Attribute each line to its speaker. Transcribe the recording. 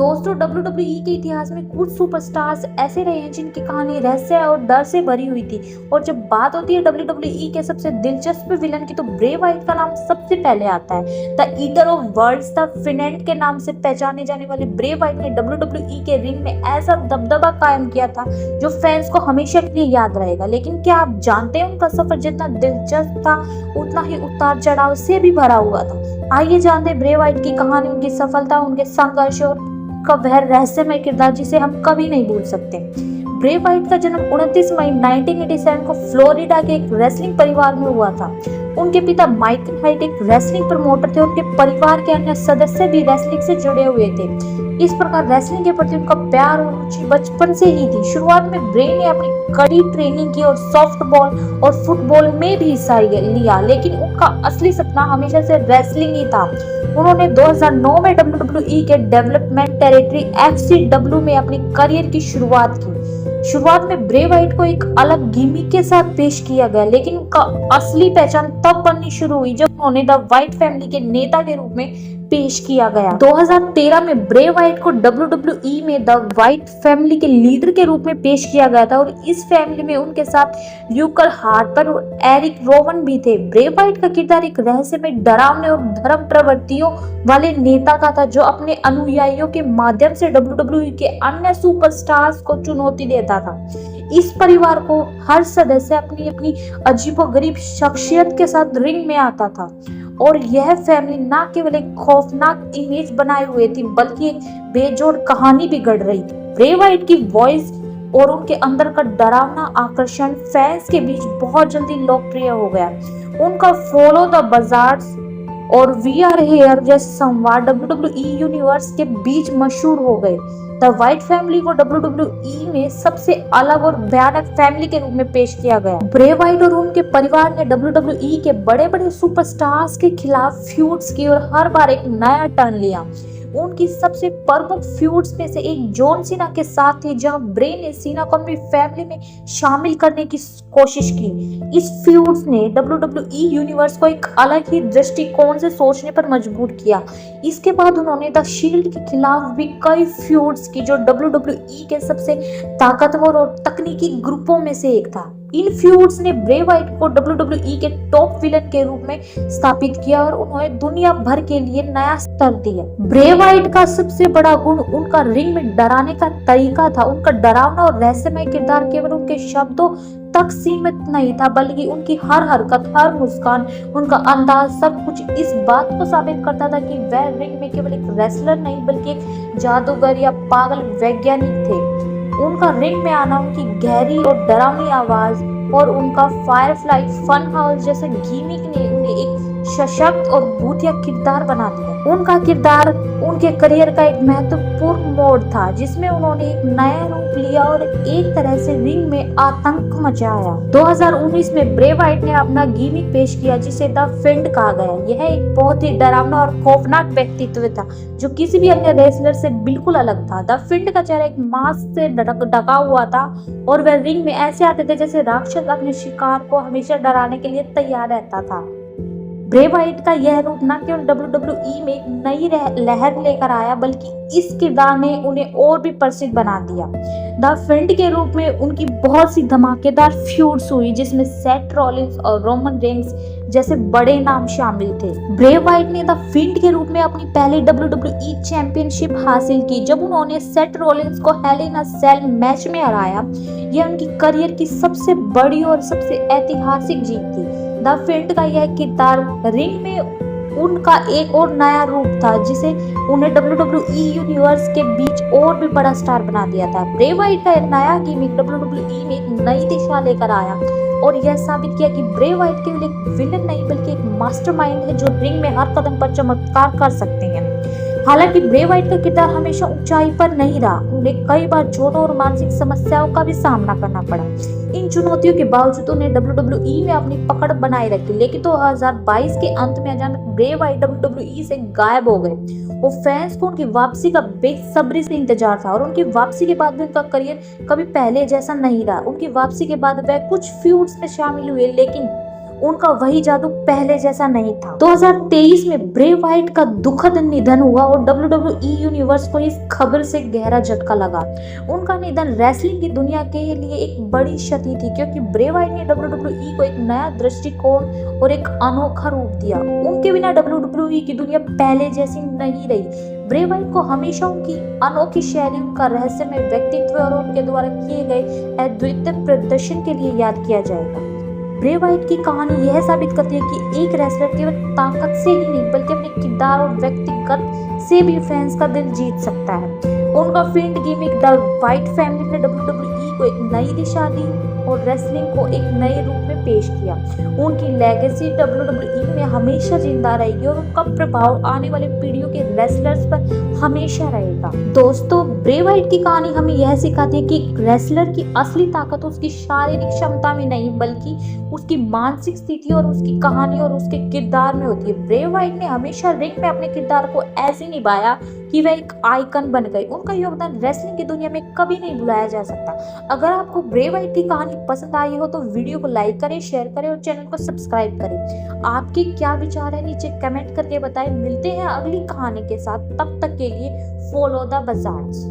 Speaker 1: दोस्तों WWE के इतिहास में कुछ सुपरस्टार्स ऐसे रहे हैं जिनकी कहानी रहस्य और डर से भरी हुई थी। और जब बात होती है WWE के सबसे दिलचस्प विलन की तो ब्रे वाइट का नाम सबसे पहले आता है। The eater of worlds, the फिनेंट के नाम से पहचाने जाने वाले ब्रे वाइट ने WWE के रिंग में ऐसा दबदबा कायम किया था जो फैंस को हमेशा के लिए याद रहेगा। लेकिन क्या आप जानते हैं उनका सफर जितना दिलचस्प था उतना ही उतार चढ़ाव से भी भरा हुआ था। आइए जानते हैं ब्रे वाइट की कहानी, उनकी सफलता, उनके संघर्ष और का वह रहस्यमय किरदार जिसे हम कभी नहीं भूल सकते। ब्रे वाइट का जन्म 29 मई 1987 को फ्लोरिडा के एक रेसलिंग परिवार में हुआ था। उनके पिता माइकल हाइट एक रेसलिंग प्रमोटर थे। उनके परिवार के अन्य सदस्य भी रेसलिंग से जुड़े हुए थे। इस प्रकार रेसलिंग के प्रति उनका प्यार और रुचि बचपन से ही थी। शुरुआत में ब्रे ने अपनी कड़ी ट्रेनिंग की और सॉफ्टबॉल और फुटबॉल में भी हिस्सा लिया, लेकिन उनका असली सपना हमेशा से रेसलिंग ही था। उन्होंने 2009 में WWE के डेवलपमेंट टेरिटरी FCW में अपनी करियर की शुरुआत की। शुरुआत में ब्रे वाइट को एक अलग गिमिक के साथ पेश किया गया, लेकिन उनका असली पहचान तब बननी शुरू हुई जब उन्हें द वाइट फैमिली के नेता के रूप में पेश किया गया। 2013 में ब्रे वाइट को WWE में द वाइट फैमिली के लीडर के रूप में पेश किया गया था और इस फैमिली में उनके साथ ल्यूकर हार्पर और एरिक रोवन भी थे। ब्रे वाइट का किरदार एक रहस्यमय, डरावने और धर्म प्रवृत्तियों वाले नेता का था जो अपने अनुयायियों के माध्यम से WWE के अन्य सुपरस्टार्स को चुनौती देता था। इस परिवार को हर सदस्य अपनी अपनी अजीबोगरीब शख्सियत के साथ रिंग में आता था और यह फैमिली न केवल एक खौफनाक इमेज बनाए हुए थी बल्कि एक बेजोड़ कहानी भी गढ़ रही थी। ब्रे वाइट की वॉइस और उनके अंदर का डरावना आकर्षण फैंस के बीच बहुत जल्दी लोकप्रिय हो गया। उनका फॉलो द बजार्स और वी आर हेयर जैसे संवाद WWE यूनिवर्स के बीच मशहूर हो गए। द वाइट फैमिली को WWE में सबसे अलग और भयानक फैमिली के रूप में पेश किया गया। ब्रे वाइट और उनके परिवार ने WWE के बड़े बड़े सुपरस्टार्स के खिलाफ फ्यूड्स की और हर बार एक नया टर्न लिया। उनकी सबसे प्रमुख फ्यूड्स में से एक जॉन सीना के साथ थी, जहां ब्रे ने सीना को अपनी फैमिली में शामिल करने की कोशिश की। इस फ्यूड्स ने WWE यूनिवर्स को एक अलग ही दृष्टिकोण से सोचने पर मजबूर किया। इसके बाद उन्होंने द शील्ड के खिलाफ भी कई फ्यूड्स की जो WWE के सबसे ताकतवर और तकनीकी ग्रुपों में से एक था। इन फ्यूड्स ने ब्रे वाइट को WWE के टॉप विलन के रूप में स्थापित किया और उन्होंने दुनिया भर के लिए नया स्तर दिया। ब्रे वाइट का सबसे बड़ा गुण उनका रिंग में डराने का तरीका था। उनका डरावना और रहस्यमय किरदार केवल उनके शब्दों तक सीमित नहीं था बल्कि उनकी हर हरकत, हर मुस्कान, उनका अंदाज, सब कुछ इस बात को साबित करता था कि वह रिंग में केवल एक रेसलर नहीं बल्कि एक जादूगर या पागल वैज्ञानिक थे। उनका रिंग में आना, उनकी गहरी और डरावनी आवाज और उनका फायरफ्लाई फन हाउस जैसे गिमिक ने उन्हें एक सशक्त और भूतिया किरदार बना दिया। उनका किरदार उनके करियर का एक महत्वपूर्ण मोड़ था जिसमें उन्होंने एक नया रूप लिया और एक तरह से रिंग में आतंक मचाया। 2019 में ब्रे वाइट ने अपना गिमिक पेश किया जिसे द फिंड कहा गया। यह एक बहुत ही डरावना और खौफनाक व्यक्तित्व था जो किसी भी अन्य रेसलर से बिल्कुल अलग था। द फिंड का चेहरा एक मास्क से ढका हुआ था और वह रिंग में ऐसे आते थे जैसे राक्षस अपने शिकार को हमेशा डराने के लिए तैयार रहता था। ब्रे वाइट का यह रूप न केवल WWE में एक नई लहर लेकर आया बल्कि इस किरदार ने उन्हें और भी प्रसिद्ध बना दिया। द फिंड के रूप में उनकी बहुत सी धमाकेदार फ्यूड्स हुई जिसमें सेथ रॉलिंस और रोमन रेंस जैसे बड़े नाम शामिल थे। ब्रे वाइट ने द फिंड के रूप में अपनी पहली WWE चैंपियनशिप हासिल की जब उन्होंने सेथ रॉलिंस को हेल इन अ सेल मैच में हराया। यह उनकी करियर की सबसे बड़ी और सबसे ऐतिहासिक जीत थी। द फिंड का यह किरदार रिंग में उनका एक और नया रूप था जिसे उन्हें WWE यूनिवर्स के बीच और भी बड़ा स्टार बना दिया था। ब्रे वाइट का नया गिमिक WWE में एक नई दिशा लेकर आया और यह साबित किया कि ब्रे वाइट केवल एक विलन नहीं बल्कि एक मास्टरमाइंड है जो रिंग में हर कदम पर चमत्कार कर सकते हैं। हालांकि ब्रे वाइट का किरदार हमेशा ऊंचाई पर नहीं रहा। उन्हें कई बार चोटों और मानसिक समस्याओं का भी सामना करना पड़ा। इन चुनौतियों के बावजूद उन्हें WWE में अपनी पकड़ बनाए रखी, लेकिन 2022 के अंत में अचानक ब्रे वाइट WWE से गायब हो गए। वो फैंस को उनकी वापसी का बेसब्री से इंतजार था और उनकी वापसी के बाद भी उनका करियर कभी पहले जैसा नहीं रहा। उनकी वापसी के बाद वह कुछ फ्यूड्स में शामिल हुए लेकिन उनका वही जादू पहले जैसा नहीं था। 2023 में ब्रे वाइट का दुखद निधन हुआ और WWE यूनिवर्स को इस खबर से गहरा झटका लगा। उनका निधन रेसलिंग की दुनिया के लिए एक बड़ी क्षति थी, क्योंकि ब्रे वाइट ने WWE को एक नया दृष्टिकोण और एक अनोखा रूप दिया। उनके बिना WWE की दुनिया पहले जैसी नहीं रही। ब्रे वाइट को हमेशा उनकी अनोखी शैली, उनका रहस्यमय व्यक्तित्व और उनके द्वारा किए गए अद्वितीय प्रदर्शन के लिए याद किया जाएगा। ब्रे वाइट की कहानी यह साबित करती है कि एक रेसलर केवल ताकत से ही नहीं बल्कि अपने किरदार और व्यक्तिगत से भी फैंस का दिल जीत सकता है। उनका field gimmick the white family ने WWE को एक नई दिशा दी और रेसलिंग को एक नए रूप में पेश किया। उनकी लेगेसी WWE में हमेशा जिंदा रहेगी और उनका प्रभाव आने वाले पीढ़ियों के रेसलर्स पर हमेशा रहेगा। दोस्तों, ब्रे वाइट की कहानी हमें यह सिखाती है कि एक रेसलर की असली ताकत उसकी शारीरिक क्षमता में नहीं बल्कि उसकी मानसिक स्थिति और उसकी कहानी और उसके किरदार में होती है। ब्रे वाइट ने हमेशा रिंग में अपने किरदार को ऐसे निभाया कि वह एक आइकन बन गई। उनका योगदान रेसलिंग की दुनिया में कभी नहीं भुलाया जा सकता। अगर आपको ब्रे वाइट की कहानी पसंद आई हो तो वीडियो को लाइक करें, शेयर करें और चैनल को सब्सक्राइब करें। आपके क्या विचार है नीचे कमेंट करके बताएं। मिलते हैं अगली कहानी के साथ, तब तक के लिए फॉलो द बजाज।